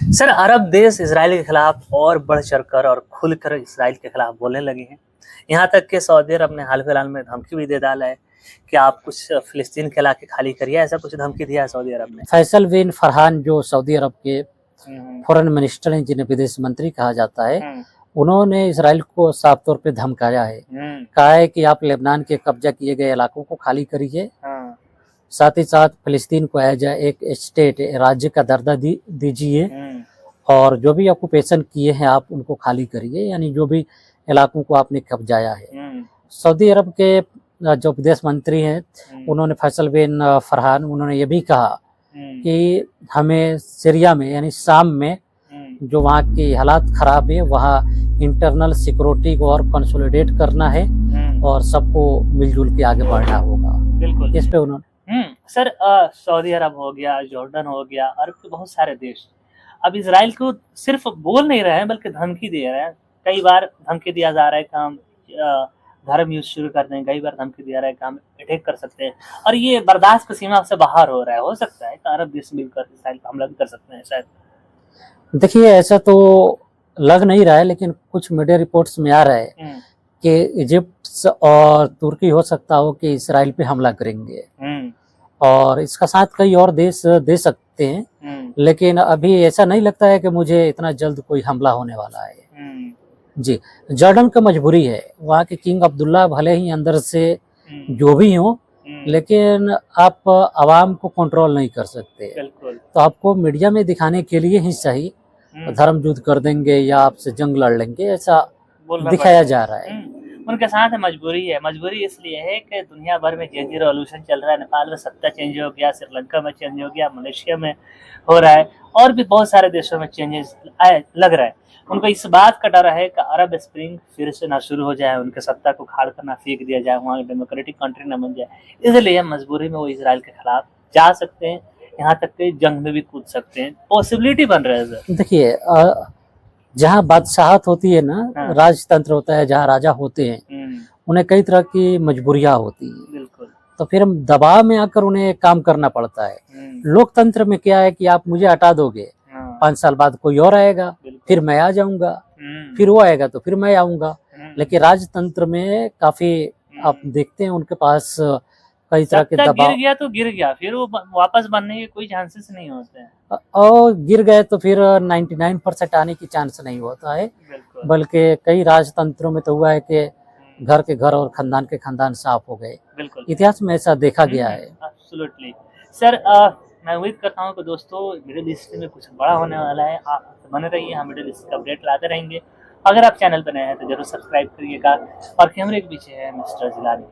Sir, अरब देश Israel के खिलाफ और बढ़ चढ़कर और खुलकर इसराइल के खिलाफ बोलने लगे हैं। यहाँ तक कि सऊदी अरब ने हाल-फिलहाल में धमकी भी दे डाला है कि आप कुछ फ़िलिस्तीन के इलाके खाली करिए, ऐसा कुछ धमकी दिया है सऊदी अरब ने। फैसल बिन फरहान जो सऊदी अरब के हुँ, फॉरेन मिनिस्टर हैं, जिन्हें विदेश मंत्री कहा जाता है, हुँ, उन्होंने इसराइल को साफ तौर पे धमकाया है। हुँ, कहा है कि आप लेबनान के कब्जा किए गए इलाकों को खाली करिए, हाँ, साथ ही साथ फ़िलिस्तीन को एज एक स्टेट राज्य का दर्जा दीजिए हुँ, और जो भी ऑक्यूपेशन किए हैं आप उनको खाली करिए, यानी जो भी इलाकों को आपने कब्जाया है। हुँ, सऊदी अरब के जो विदेश मंत्री हैं, हुँ, उन्होंने फैसल बिन फरहान उन्होंने ये भी कहा हुँ, कि हमें सीरिया में यानी शाम में हुँ, जो वहाँ की हालात ख़राब है, वहाँ इंटरनल सिक्योरिटी को और कंसोलिडेट करना है हुँ, और सबको मिलजुल के आगे बढ़ना होगा। बिल्कुल। इस पे उन्होंने सर, सऊदी अरब हो गया, जॉर्डन हो गया, अरब के बहुत सारे देश अब इज़राइल को सिर्फ़ बोल नहीं रहे हैं बल्कि धमकी दे रहे हैं। कई बार धमकी दिया जा रहा है कि हम धर्म युद्ध शुरू कर दें, कई बार धमकी दिया रहा है कि हम अटैक कर सकते हैं और ये बर्दाश्त की सीमा से बाहर हो रहा है। हो सकता है कि अरब देश मिलकर इज़राइल पर हमला भी कर सकते हैं शायद। देखिए, ऐसा तो लग नहीं रहा है, लेकिन कुछ मीडिया रिपोर्ट्स में आ रहा है हुँ, कि इजिप्ट और तुर्की हो सकता हो कि इसराइल पे हमला करेंगे हुँ, और इसका साथ कई और देश दे सकते हैं, हुँ, लेकिन अभी ऐसा नहीं लगता है कि मुझे इतना जल्द कोई हमला होने वाला है। हुँ, जी, जॉर्डन का मजबूरी है, वहाँ के किंग अब्दुल्ला भले ही अंदर से हुँ, जो भी हों, हुँ, लेकिन आप आवाम को कंट्रोल नहीं कर सकते। बिल्कुल। तो आपको मीडिया में दिखाने के लिए ही सही हुँ, धर्म युद्ध कर देंगे या आपसे जंग लड़ लेंगे, ऐसा बोलना दिखाया पड़ता जा रहा है। उनके साथ मजबूरी है। मजबूरी इसलिए है कि दुनिया भर में जेजी रिवॉल्यूशन चल रहा है। नेपाल में सत्ता चेंज हो गया, श्रीलंका में चेंज हो गया, मलेशिया में हो रहा है और भी बहुत सारे देशों में चेंजेस आए लग रहा है। उनको इस बात का डर है कि अरब स्प्रिंग फिर से ना शुरू हो जाए, उनके सत्ता को उखाड़ कर ना फेंक दिया जाए, वहाँ डेमोक्रेटिक कंट्री ना बन जाए। इसलिए मजबूरी में वो इज़राइल के खिलाफ जा सकते हैं, यहाँ तक कि जंग में भी कूद सकते हैं। पॉसिबिलिटी बन रहा है सर। देखिए, जहाँ बादशाहत होती है ना, हाँ। राजतंत्र होता है, जहाँ राजा होते हैं, हुँ, उन्हें कई तरह की मजबूरियाँ होती हैं, बिल्कुल। तो फिर हम दबाव में आकर उन्हें काम करना पड़ता है। हुँ, लोकतंत्र में क्या है कि आप मुझे हटा दोगे, हाँ, 5 साल बाद कोई और आएगा, बिल्कुल। फिर मैं आ जाऊँगा, हुँ, फिर वो आएगा तो फिर मैं आऊँगा। हुँ, लेकिन राजतंत्र में काफ़ी आप हुँ। देखते हैं उनके पास कई तरह के सत्ता गिर दबाव गया तो गिर गया, फिर वो वापस बनने के कोई चांसेस नहीं होते हैं। और गिर गए तो फिर 99% आने की चांस नहीं होता है, बिल्कुल। बल्कि कई राजतंत्रों में तो हुआ है कि हुँ, घर के घर और खानदान के खानदान साफ हो गए। बिल्कुल। इतिहास में ऐसा देखा गया है। एब्सोल्युटली। सर, मैं उम्मीद करता हूँ कि दोस्तों मिडल ईस्ट में कुछ बड़ा होने वाला है। आप बने रहिए, हम मिडल ईस्ट का अपडेट लाते रहेंगे। अगर आप चैनल पे नए हैं तो ज़रूर सब्सक्राइब करिएगा और कैमरे के पीछे है मिस्टर जिलानी।